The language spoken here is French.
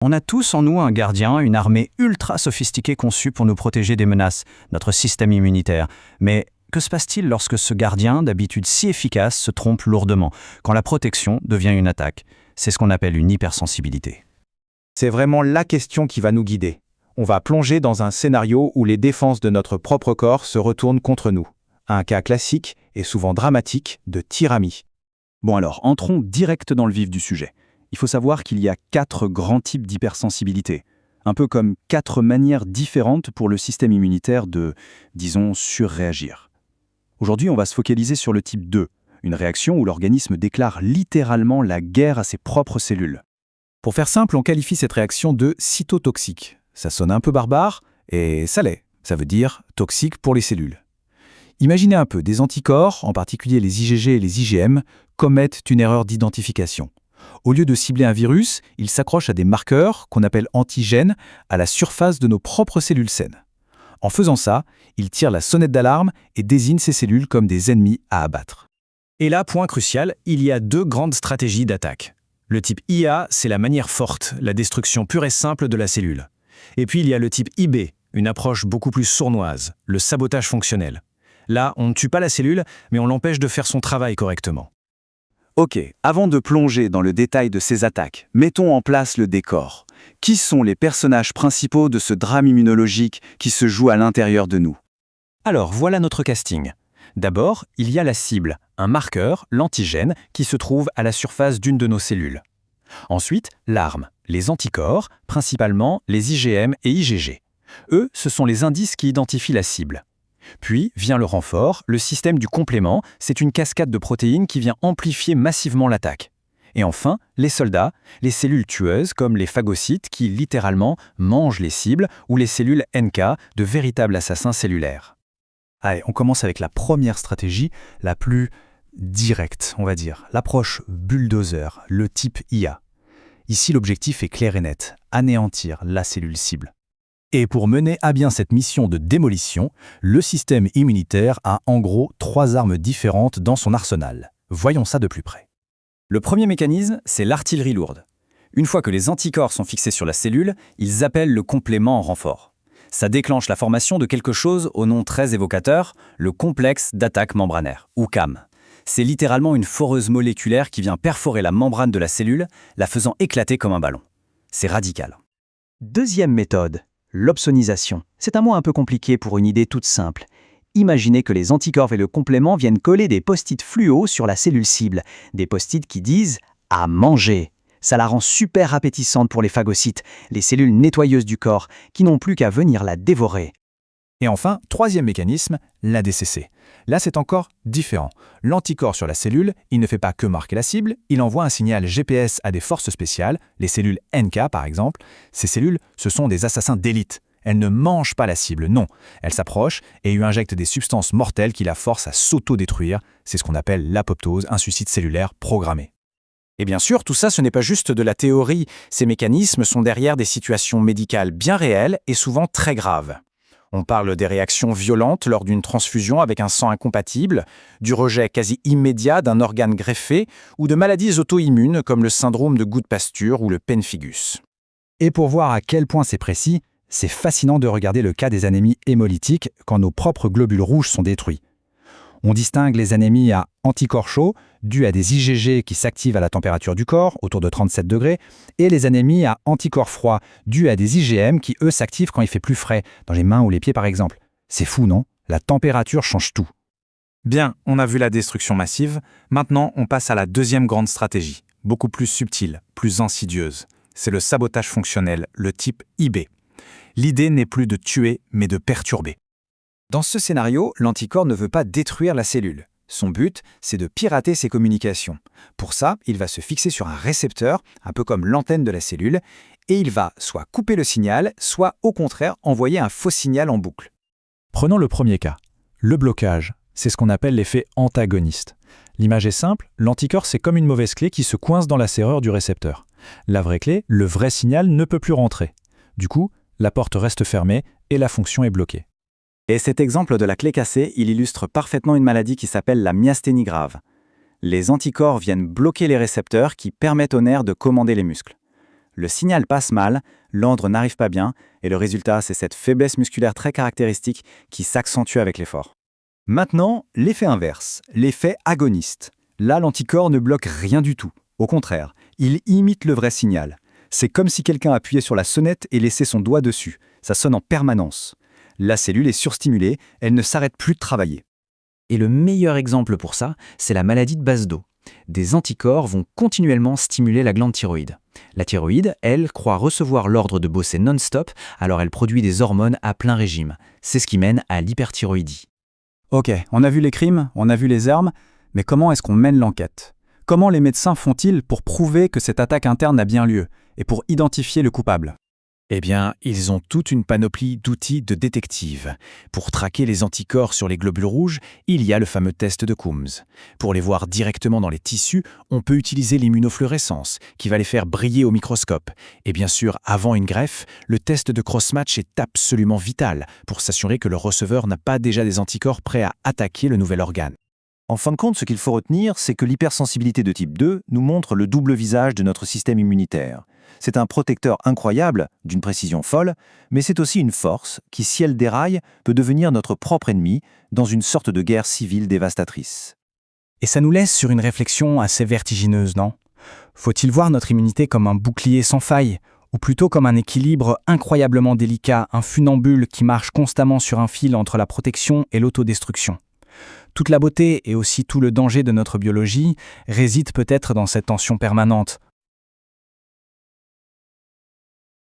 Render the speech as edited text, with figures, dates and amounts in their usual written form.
On a tous en nous un gardien, une armée ultra sophistiquée conçue pour nous protéger des menaces, notre système immunitaire. Mais que se passe-t-il lorsque ce gardien, d'habitude si efficace, se trompe lourdement, quand la protection devient une attaque? C'est ce qu'on appelle une hypersensibilité. C'est vraiment la question qui va nous guider. On va plonger dans un scénario où les défenses de notre propre corps se retournent contre nous. Un cas classique et souvent dramatique de tyrannie. Bon alors, entrons direct dans le vif du sujet. Il faut savoir qu'il y a 4 grands types d'hypersensibilité, un peu comme 4 manières différentes pour le système immunitaire de, disons, surréagir. Aujourd'hui, on va se focaliser sur le type 2, une réaction où l'organisme déclare littéralement la guerre à ses propres cellules. Pour faire simple, on qualifie cette réaction de cytotoxique. Ça sonne un peu barbare, et ça l'est. Ça veut dire toxique pour les cellules. Imaginez un peu, des anticorps, en particulier les IgG et les IgM, commettent une erreur d'identification. Au lieu de cibler un virus, ils s'accrochent à des marqueurs, qu'on appelle antigènes, à la surface de nos propres cellules saines. En faisant ça, ils tirent la sonnette d'alarme et désignent ces cellules comme des ennemis à abattre. Et là, point crucial, il y a 2 grandes stratégies d'attaque. Le type IA, c'est la manière forte, la destruction pure et simple de la cellule. Et puis il y a le type IB, une approche beaucoup plus sournoise, le sabotage fonctionnel. Là, on ne tue pas la cellule, mais on l'empêche de faire son travail correctement. Ok, avant de plonger dans le détail de ces attaques, mettons en place le décor. Qui sont les personnages principaux de ce drame immunologique qui se joue à l'intérieur de nous? Alors, voilà notre casting. D'abord, il y a la cible, un marqueur, l'antigène, qui se trouve à la surface d'une de nos cellules. Ensuite, l'arme, les anticorps, principalement les IgM et IgG. Eux, ce sont les indices qui identifient la cible. Puis vient le renfort, le système du complément, c'est une cascade de protéines qui vient amplifier massivement l'attaque. Et enfin, les soldats, les cellules tueuses comme les phagocytes qui littéralement mangent les cibles ou les cellules NK, de véritables assassins cellulaires. Allez, on commence avec la première stratégie, la plus directe, on va dire, l'approche bulldozer, le type IA. Ici, l'objectif est clair et net, anéantir la cellule cible. Et pour mener à bien cette mission de démolition, le système immunitaire a en gros 3 armes différentes dans son arsenal. Voyons ça de plus près. Le premier mécanisme, c'est l'artillerie lourde. Une fois que les anticorps sont fixés sur la cellule, ils appellent le complément en renfort. Ça déclenche la formation de quelque chose au nom très évocateur, le complexe d'attaque membranaire, ou CAM. C'est littéralement une foreuse moléculaire qui vient perforer la membrane de la cellule, la faisant éclater comme un ballon. C'est radical. Deuxième méthode, l'opsonisation. C'est un mot un peu compliqué pour une idée toute simple. Imaginez que les anticorps et le complément viennent coller des post-it fluo sur la cellule cible, des post-it qui disent « à manger ». Ça la rend super appétissante pour les phagocytes, les cellules nettoyeuses du corps, qui n'ont plus qu'à venir la dévorer. Et enfin, troisième mécanisme, l'ADCC. Là, c'est encore différent. L'anticorps sur la cellule, il ne fait pas que marquer la cible, il envoie un signal GPS à des forces spéciales, les cellules NK par exemple. Ces cellules, ce sont des assassins d'élite. Elles ne mangent pas la cible, non. Elles s'approchent et lui injectent des substances mortelles qui la forcent à s'auto-détruire. C'est ce qu'on appelle l'apoptose, un suicide cellulaire programmé. Et bien sûr, tout ça, ce n'est pas juste de la théorie. Ces mécanismes sont derrière des situations médicales bien réelles et souvent très graves. On parle des réactions violentes lors d'une transfusion avec un sang incompatible, du rejet quasi immédiat d'un organe greffé ou de maladies auto-immunes comme le syndrome de Gout-Pasture ou le pemphigus. Et pour voir à quel point c'est précis, c'est fascinant de regarder le cas des anémies hémolytiques quand nos propres globules rouges sont détruits. On distingue les anémies à anticorps chauds, dues à des IgG qui s'activent à la température du corps, autour de 37 degrés, et les anémies à anticorps froids, dues à des IgM qui, eux, s'activent quand il fait plus frais, dans les mains ou les pieds par exemple. C'est fou, non? La température change tout. Bien, on a vu la destruction massive. Maintenant, on passe à la deuxième grande stratégie, beaucoup plus subtile, plus insidieuse. C'est le sabotage fonctionnel, le type IB. L'idée n'est plus de tuer, mais de perturber. Dans ce scénario, l'anticorps ne veut pas détruire la cellule. Son but, c'est de pirater ses communications. Pour ça, il va se fixer sur un récepteur, un peu comme l'antenne de la cellule, et il va soit couper le signal, soit au contraire envoyer un faux signal en boucle. Prenons le premier cas, le blocage. C'est ce qu'on appelle l'effet antagoniste. L'image est simple, l'anticorps c'est comme une mauvaise clé qui se coince dans la serrure du récepteur. La vraie clé, le vrai signal ne peut plus rentrer. Du coup, la porte reste fermée et la fonction est bloquée. Et cet exemple de la clé cassée, il illustre parfaitement une maladie qui s'appelle la myasthénie grave. Les anticorps viennent bloquer les récepteurs qui permettent aux nerfs de commander les muscles. Le signal passe mal, l'andre n'arrive pas bien, et le résultat, c'est cette faiblesse musculaire très caractéristique qui s'accentue avec l'effort. Maintenant, l'effet inverse, l'effet agoniste. Là, l'anticorps ne bloque rien du tout. Au contraire, il imite le vrai signal. C'est comme si quelqu'un appuyait sur la sonnette et laissait son doigt dessus. Ça sonne en permanence. La cellule est surstimulée, elle ne s'arrête plus de travailler. Et le meilleur exemple pour ça, c'est la maladie de Basedow. Des anticorps vont continuellement stimuler la glande thyroïde. La thyroïde, elle, croit recevoir l'ordre de bosser non-stop, alors elle produit des hormones à plein régime. C'est ce qui mène à l'hyperthyroïdie. Ok, on a vu les crimes, on a vu les armes, mais comment est-ce qu'on mène l'enquête? Comment les médecins font-ils pour prouver que cette attaque interne a bien lieu et pour identifier le coupable? Eh bien, ils ont toute une panoplie d'outils de détective. Pour traquer les anticorps sur les globules rouges, il y a le fameux test de Coombs. Pour les voir directement dans les tissus, on peut utiliser l'immunofluorescence, qui va les faire briller au microscope. Et bien sûr, avant une greffe, le test de cross-match est absolument vital pour s'assurer que le receveur n'a pas déjà des anticorps prêts à attaquer le nouvel organe. En fin de compte, ce qu'il faut retenir, c'est que l'hypersensibilité de type 2 nous montre le double visage de notre système immunitaire. C'est un protecteur incroyable, d'une précision folle, mais c'est aussi une force qui, si elle déraille, peut devenir notre propre ennemi dans une sorte de guerre civile dévastatrice. Et ça nous laisse sur une réflexion assez vertigineuse, non? Faut-il voir notre immunité comme un bouclier sans faille, ou plutôt comme un équilibre incroyablement délicat, un funambule qui marche constamment sur un fil entre la protection et l'autodestruction? Toute la beauté et aussi tout le danger de notre biologie réside peut-être dans cette tension permanente